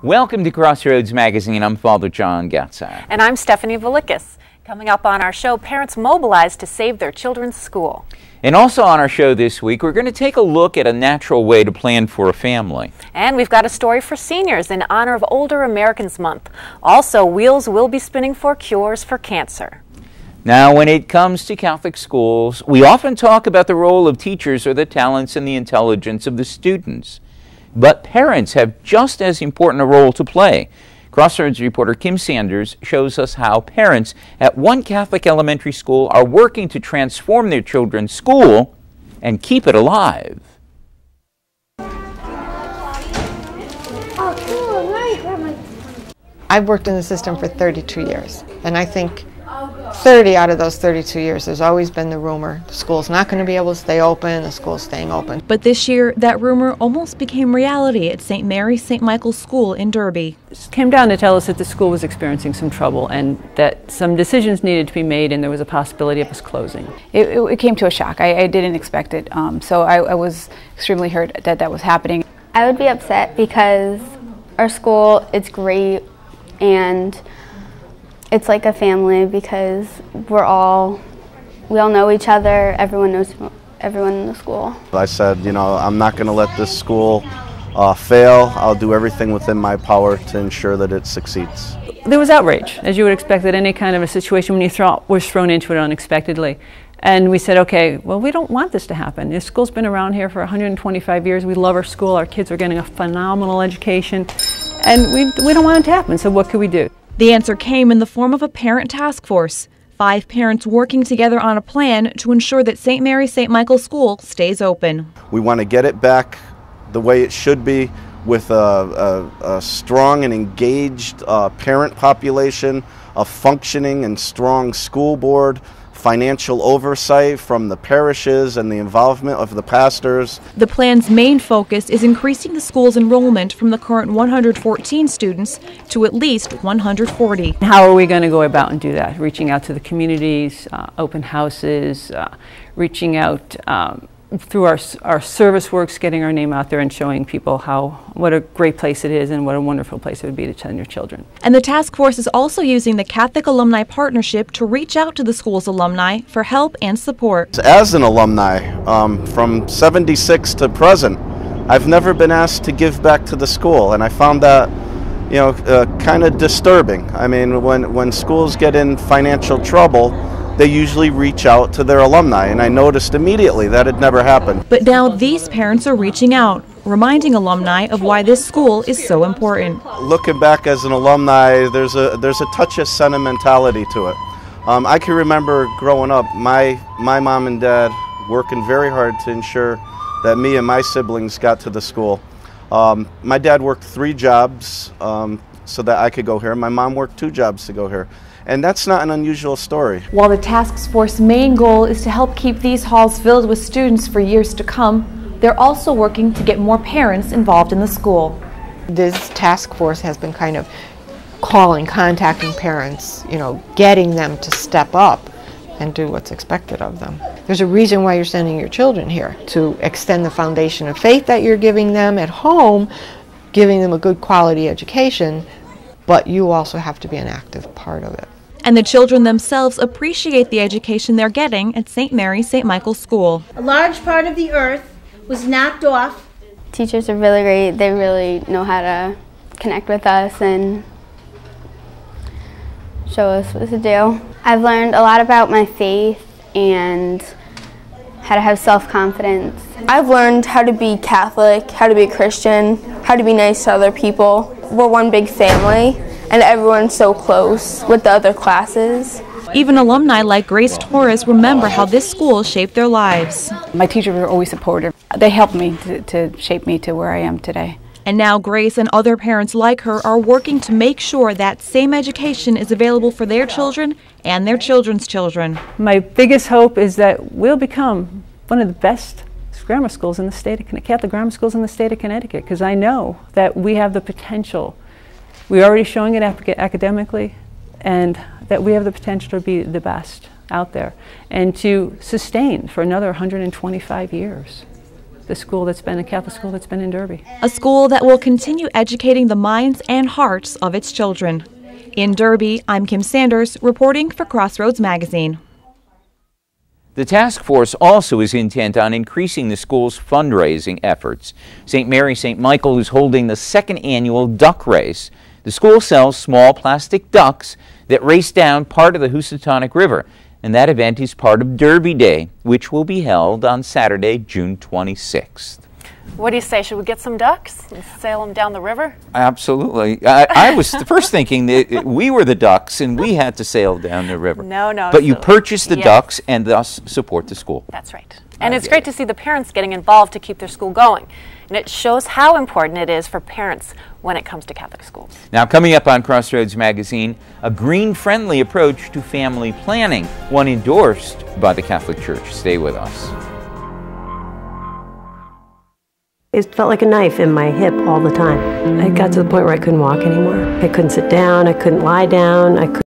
Welcome to Crossroads Magazine. I'm Father John Gatzak. And I'm Stephanie Valikis. Coming up on our show, parents mobilized to save their children's school. And also on our show this week, we're going to take a look at a natural way to plan for a family. And we've got a story for seniors in honor of Older Americans Month. Also, wheels will be spinning for cures for cancer. Now, when it comes to Catholic schools, we often talk about the role of teachers or the talents and the intelligence of the students. But parents have just as important a role to play. Crossroads reporter Kim Sanders shows us how parents at one Catholic elementary school are working to transform their children's school and keep it alive. I've worked in the system for 32 years, and I think 30 out of those 32 years, there's always been the rumor the school's not going to be able to stay open, the school's staying open. But this year, that rumor almost became reality at St. Mary St. Michael's School in Derby. It came down to tell us that the school was experiencing some trouble and that some decisions needed to be made and there was a possibility of us closing. It came to a shock. I didn't expect it, so I was extremely hurt that that was happening. I would be upset because our school, it's great, and it's like a family because we all know each other. Everyone knows everyone in the school. I said, I'm not going to let this school fail. I'll do everything within my power to ensure that it succeeds. There was outrage, as you would expect at any kind of a situation when you was thrown into it unexpectedly. And we said, okay, well, we don't want this to happen. This school's been around here for 125 years. We love our school. Our kids are getting a phenomenal education. And we don't want it to happen, so what could we do? The answer came in the form of a parent task force. 5 parents working together on a plan to ensure that St. Mary St. Michael's School stays open. We want to get it back the way it should be with a strong and engaged parent population, a functioning and strong school board, financial oversight from the parishes and the involvement of the pastors. The plan's main focus is increasing the school's enrollment from the current 114 students to at least 140. How are we going to go about and do that? Reaching out to the communities, open houses, reaching out through our service works, getting our name out there and showing people what a great place it is and what a wonderful place it would be to send your children. And the task force is also using the Catholic Alumni Partnership to reach out to the school's alumni for help and support. As an alumni, from 76 to present, I've never been asked to give back to the school, and I found that kind of disturbing. I mean, when schools get in financial trouble, they usually reach out to their alumni, and I noticed immediately that had never happened. But now these parents are reaching out, reminding alumni of why this school is so important. Looking back as an alumni, there's a touch of sentimentality to it. I can remember growing up, my mom and dad working very hard to ensure that me and my siblings got to the school. My dad worked 3 jobs so that I could go here. My mom worked 2 jobs to go here. And that's not an unusual story. While the task force's main goal is to help keep these halls filled with students for years to come, they're also working to get more parents involved in the school. This task force has been kind of contacting parents, getting them to step up and do what's expected of them. There's a reason why you're sending your children here, to extend the foundation of faith that you're giving them at home, giving them a good quality education, but you also have to be an active part of it. And the children themselves appreciate the education they're getting at St. Mary St. Michael's School. A large part of the earth was knocked off. Teachers are really great. They really know how to connect with us and show us what to do. I've learned a lot about my faith and how to have self-confidence. I've learned how to be Catholic, how to be a Christian, how to be nice to other people. We're one big family, and everyone's so close with the other classes. Even alumni like Grace Torres remember how this school shaped their lives. My teachers were always supportive. They helped me to shape me to where I am today. And now Grace and other parents like her are working to make sure that same education is available for their children and their children's children. My biggest hope is that we'll become one of the best grammar schools in the state of Connecticut, Catholic grammar schools in the state of Connecticut, because I know that we have the potential. We're already showing it academically, and that we have the potential to be the best out there and to sustain for another 125 years. the school that's been a Catholic school that's been in Derby. A school that will continue educating the minds and hearts of its children. In Derby, I'm Kim Sanders, reporting for Crossroads Magazine. The task force also is intent on increasing the school's fundraising efforts. St. Mary St. Michael is holding the second annual duck race. The school sells small plastic ducks that race down part of the Housatonic River, and that event is part of Derby Day, which will be held on Saturday, June 26th. What do you say? Should we get some ducks and sail them down the river? Absolutely. I was first thinking that we were the ducks and we had to sail down the river. No. But you purchase the ducks and thus support the school. That's right. And it's great to see the parents getting involved to keep their school going. And it shows how important it is for parents when it comes to Catholic schools. Now, coming up on Crossroads Magazine, a green-friendly approach to family planning, one endorsed by the Catholic Church. Stay with us. It felt like a knife in my hip all the time. I got to the point where I couldn't walk anymore. I couldn't sit down, I couldn't lie down, I couldn't